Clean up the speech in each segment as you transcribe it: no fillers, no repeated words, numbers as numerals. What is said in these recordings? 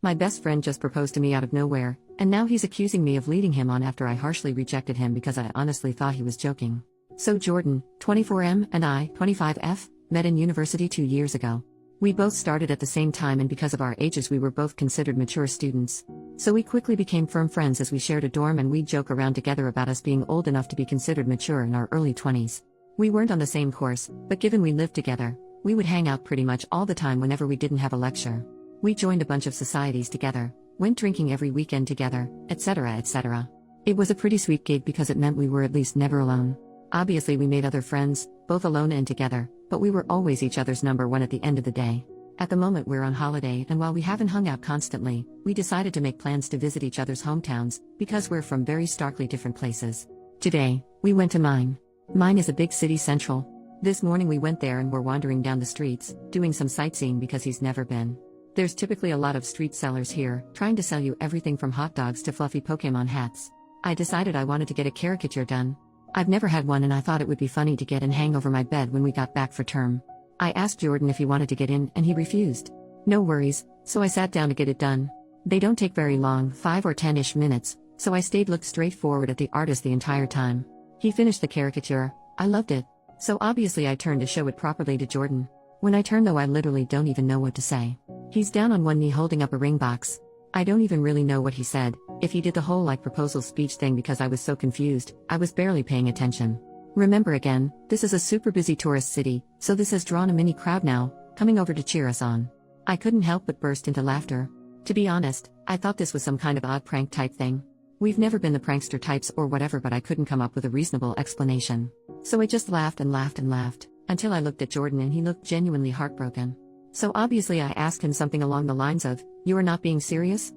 My best friend just proposed to me out of nowhere, and now he's accusing me of leading him on after I harshly rejected him because I honestly thought he was joking. So Jordan, 24M, and I, 25F, met in university 2 years ago. We both started at the same time, and because of our ages we were both considered mature students. So we quickly became firm friends as we shared a dorm, and we'd joke around together about us being old enough to be considered mature in our early 20s. We weren't on the same course, but given we lived together, we would hang out pretty much all the time whenever we didn't have a lecture. We joined a bunch of societies together, went drinking every weekend together, etc., etc. It was a pretty sweet gig because it meant we were at least never alone. Obviously we made other friends, both alone and together, but we were always each other's number one at the end of the day. At the moment we're on holiday, and while we haven't hung out constantly, we decided to make plans to visit each other's hometowns, because we're from very starkly different places. Today, we went to mine. Mine is a big city central. This morning we went there and were wandering down the streets, doing some sightseeing because he's never been. There's typically a lot of street sellers here, trying to sell you everything from hot dogs to fluffy Pokemon hats. I decided I wanted to get a caricature done. I've never had one, and I thought it would be funny to get and hang over my bed when we got back for term. I asked Jordan if he wanted to get in, and he refused. No worries, so I sat down to get it done. They don't take very long, 5 or 10-ish minutes, so I looked straight forward at the artist the entire time. He finished the caricature. I loved it. So obviously I turned to show it properly to Jordan. When I turn though, I literally don't even know what to say. He's down on one knee holding up a ring box. I don't even really know what he said, if he did the whole proposal speech thing, because I was so confused, I was barely paying attention. Remember again, this is a super busy tourist city, so this has drawn a mini crowd now, coming over to cheer us on. I couldn't help but burst into laughter. To be honest, I thought this was some kind of odd prank type thing. We've never been the prankster types or whatever, but I couldn't come up with a reasonable explanation. So I just laughed and laughed and laughed, until I looked at Jordan and he looked genuinely heartbroken. So obviously I asked him something along the lines of, "You are not being serious?"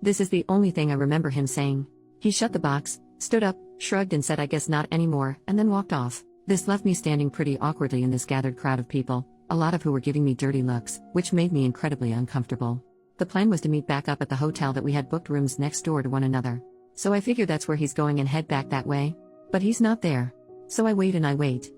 This is the only thing I remember him saying. He shut the box, stood up, shrugged and said, "I guess not anymore," and then walked off. This left me standing pretty awkwardly in this gathered crowd of people, a lot of who were giving me dirty looks, which made me incredibly uncomfortable. The plan was to meet back up at the hotel that we had booked rooms next door to one another. So I figure that's where he's going and head back that way. But he's not there. So I wait,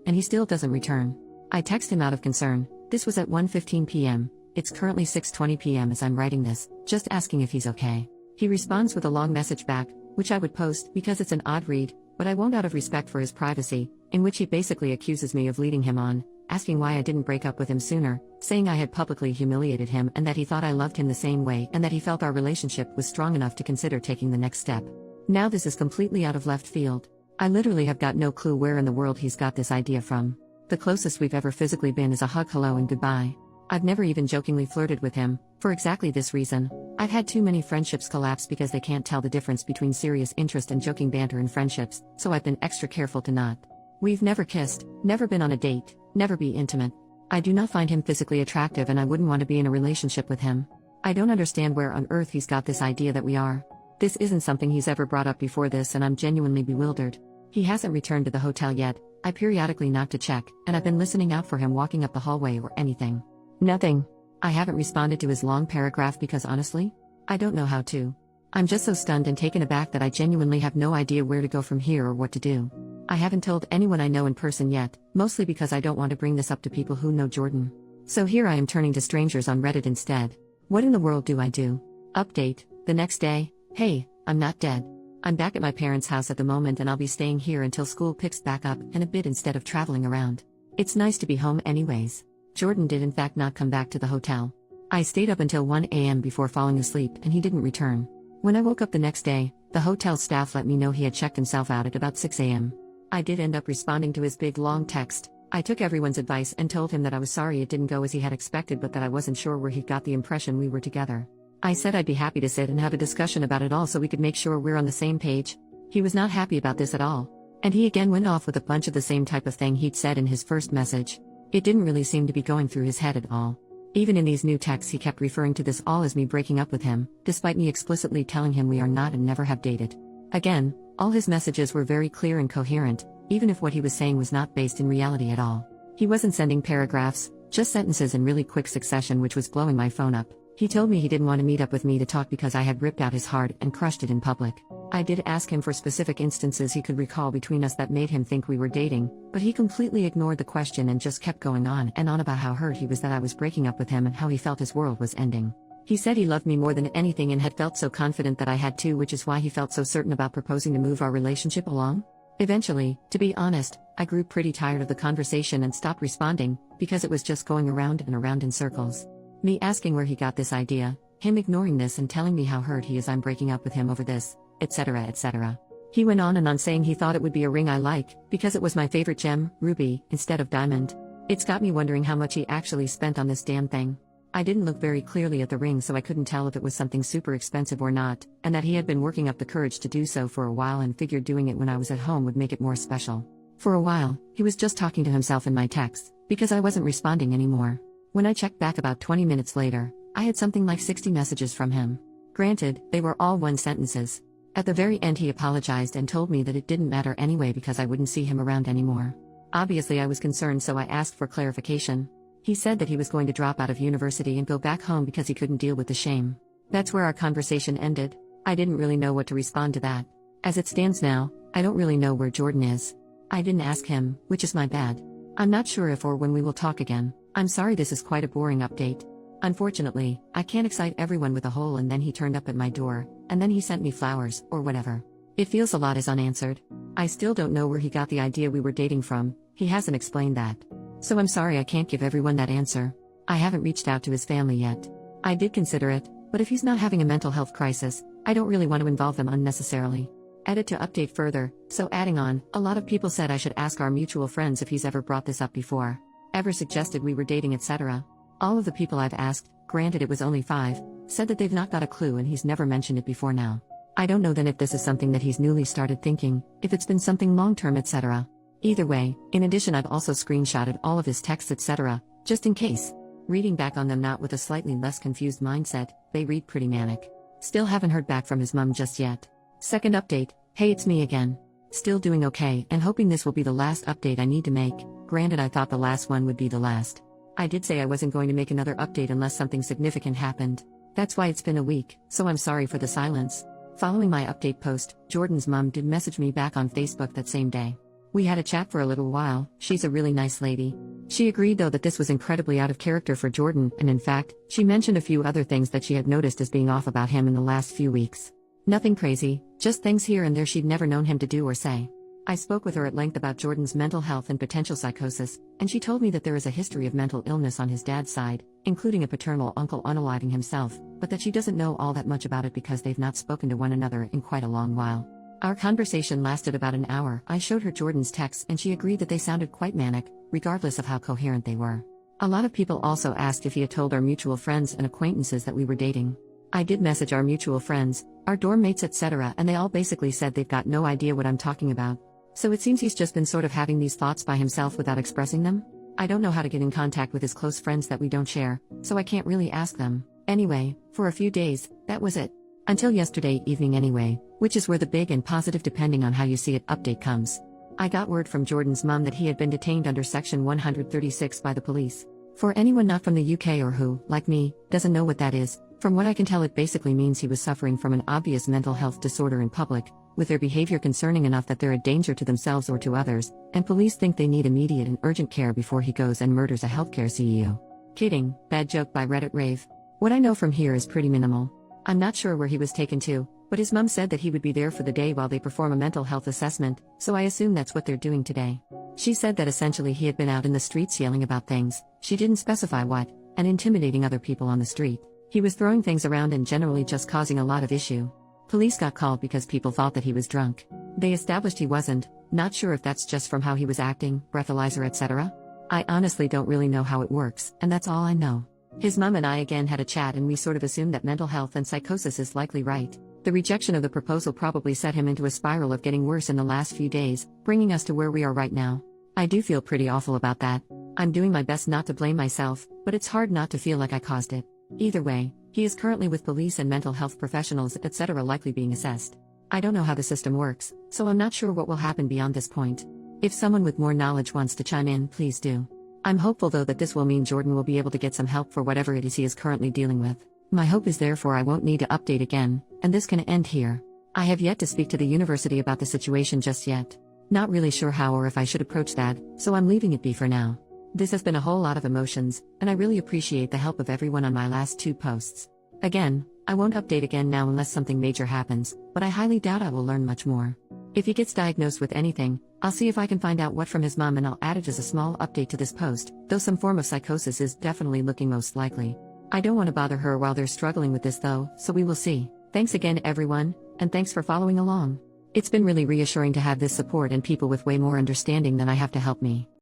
and he still doesn't return. I text him out of concern. This was at 1:15 p.m. It's currently 6:20 p.m. as I'm writing this, just asking if he's okay. He responds with a long message back, which I would post because it's an odd read, but I won't out of respect for his privacy, in which he basically accuses me of leading him on, asking why I didn't break up with him sooner, saying I had publicly humiliated him and that he thought I loved him the same way and that he felt our relationship was strong enough to consider taking the next step. Now this is completely out of left field. I literally have got no clue where in the world he's got this idea from. The closest we've ever physically been is a hug, hello and goodbye. I've never even jokingly flirted with him, for exactly this reason. I've had too many friendships collapse because they can't tell the difference between serious interest and joking banter in friendships, so I've been extra careful to not. We've never kissed, never been on a date, never be intimate. I do not find him physically attractive and I wouldn't want to be in a relationship with him. I don't understand where on earth he's got this idea that we are. This isn't something he's ever brought up before this, and I'm genuinely bewildered. He hasn't returned to the hotel yet. I periodically knock to check, and I've been listening out for him walking up the hallway or anything. Nothing. I haven't responded to his long paragraph because honestly, I don't know how to. I'm just so stunned and taken aback that I genuinely have no idea where to go from here or what to do. I haven't told anyone I know in person yet, mostly because I don't want to bring this up to people who know Jordan. So here I am turning to strangers on Reddit instead. What in the world do I do? Update, the next day. Hey, I'm not dead. I'm back at my parents' house at the moment and I'll be staying here until school picks back up and a bit instead of traveling around. It's nice to be home anyways. Jordan did in fact not come back to the hotel. I stayed up until 1 a.m. before falling asleep and he didn't return. When I woke up the next day, the hotel staff let me know he had checked himself out at about 6 a.m. I did end up responding to his big long text. I took everyone's advice and told him that I was sorry it didn't go as he had expected, but that I wasn't sure where he got the impression we were together. I said I'd be happy to sit and have a discussion about it all so we could make sure we're on the same page. He was not happy about this at all. And he again went off with a bunch of the same type of thing he'd said in his first message. It didn't really seem to be going through his head at all. Even in these new texts he kept referring to this all as me breaking up with him, despite me explicitly telling him we are not and never have dated. Again, all his messages were very clear and coherent, even if what he was saying was not based in reality at all. He wasn't sending paragraphs, just sentences in really quick succession, which was blowing my phone up. He told me he didn't want to meet up with me to talk because I had ripped out his heart and crushed it in public. I did ask him for specific instances he could recall between us that made him think we were dating, but he completely ignored the question and just kept going on and on about how hurt he was that I was breaking up with him and how he felt his world was ending. He said he loved me more than anything and had felt so confident that I had too, which is why he felt so certain about proposing to move our relationship along. Eventually, to be honest, I grew pretty tired of the conversation and stopped responding, because it was just going around and around in circles. Me asking where he got this idea, him ignoring this and telling me how hurt he is I'm breaking up with him over this, etc. etc. He went on and on saying he thought it would be a ring I like, because it was my favorite gem, ruby, instead of diamond. It's got me wondering how much he actually spent on this damn thing. I didn't look very clearly at the ring, so I couldn't tell if it was something super expensive or not, and that he had been working up the courage to do so for a while and figured doing it when I was at home would make it more special. For a while, he was just talking to himself in my texts, because I wasn't responding anymore. When I checked back about 20 minutes later, I had something like 60 messages from him. Granted, they were all one sentences. At the very end he apologized and told me that it didn't matter anyway because I wouldn't see him around anymore. Obviously I was concerned, so I asked for clarification. He said that he was going to drop out of university and go back home because he couldn't deal with the shame. That's where our conversation ended. I didn't really know what to respond to that. As it stands now, I don't really know where Jordan is. I didn't ask him, which is my bad. I'm not sure if or when we will talk again. I'm sorry, this is quite a boring update. Unfortunately, I can't excite everyone with a whole and then he turned up at my door, and then he sent me flowers, or whatever. It feels a lot is unanswered. I still don't know where he got the idea we were dating from, he hasn't explained that. So I'm sorry I can't give everyone that answer. I haven't reached out to his family yet. I did consider it, but if he's not having a mental health crisis, I don't really want to involve them unnecessarily. Edit to update further, so adding on, a lot of people said I should ask our mutual friends if he's ever brought this up before. Ever suggested we were dating, etc. All of the people I've asked, granted it was only 5, said that they've not got a clue and he's never mentioned it before now. I don't know then if this is something that he's newly started thinking, if it's been something long-term, etc. Either way, in addition I've also screenshotted all of his texts, etc., just in case. Reading back on them not with a slightly less confused mindset, they read pretty manic. Still haven't heard back from his mum just yet. Second update, hey it's me again. Still doing okay and hoping this will be the last update I need to make, granted I thought the last one would be the last. I did say I wasn't going to make another update unless something significant happened. That's why it's been a week, so I'm sorry for the silence. Following my update post, Jordan's mum did message me back on Facebook that same day. We had a chat for a little while, she's a really nice lady. She agreed though that this was incredibly out of character for Jordan, and in fact, she mentioned a few other things that she had noticed as being off about him in the last few weeks. Nothing crazy, just things here and there she'd never known him to do or say. I spoke with her at length about Jordan's mental health and potential psychosis, and she told me that there is a history of mental illness on his dad's side, including a paternal uncle unaliving himself, but that she doesn't know all that much about it because they've not spoken to one another in quite a long while. Our conversation lasted about an hour. I showed her Jordan's texts and she agreed that they sounded quite manic, regardless of how coherent they were. A lot of people also asked if he had told our mutual friends and acquaintances that we were dating. I did message our mutual friends, our dorm mates, etc., and they all basically said they've got no idea what I'm talking about. So it seems he's just been sort of having these thoughts by himself without expressing them. I don't know how to get in contact with his close friends that we don't share, so I can't really ask them. Anyway, for a few days, that was it. Until yesterday evening anyway, which is where the big and positive depending on how you see it update comes. I got word from Jordan's mum that he had been detained under Section 136 by the police. For anyone not from the UK or who, like me, doesn't know what that is, from what I can tell it basically means he was suffering from an obvious mental health disorder in public, with their behavior concerning enough that they're a danger to themselves or to others, and police think they need immediate and urgent care before he goes and murders a healthcare CEO. Kidding, bad joke by Reddit Rave. What I know from here is pretty minimal. I'm not sure where he was taken to, but his mum said that he would be there for the day while they perform a mental health assessment, so I assume that's what they're doing today. She said that essentially he had been out in the streets yelling about things, she didn't specify what, and intimidating other people on the street. He was throwing things around and generally just causing a lot of issue. Police got called because people thought that he was drunk. They established he wasn't, not sure if that's just from how he was acting, breathalyzer, etc. I honestly don't really know how it works, and that's all I know. His mum and I again had a chat and we sort of assumed that mental health and psychosis is likely right. The rejection of the proposal probably set him into a spiral of getting worse in the last few days, bringing us to where we are right now. I do feel pretty awful about that. I'm doing my best not to blame myself, but it's hard not to feel like I caused it. Either way, he is currently with police and mental health professionals, etc., likely being assessed. I don't know how the system works, so I'm not sure what will happen beyond this point. If someone with more knowledge wants to chime in, please do. I'm hopeful though that this will mean Jordan will be able to get some help for whatever it is he is currently dealing with. My hope is therefore I won't need to update again, and this can end here. I have yet to speak to the university about the situation just yet. Not really sure how or if I should approach that, so I'm leaving it be for now. This has been a whole lot of emotions, and I really appreciate the help of everyone on my last 2 posts. Again, I won't update again now unless something major happens, but I highly doubt I will learn much more. If he gets diagnosed with anything, I'll see if I can find out what from his mom and I'll add it as a small update to this post, though some form of psychosis is definitely looking most likely. I don't want to bother her while they're struggling with this though, so we will see. Thanks again everyone, and thanks for following along. It's been really reassuring to have this support and people with way more understanding than I have to help me.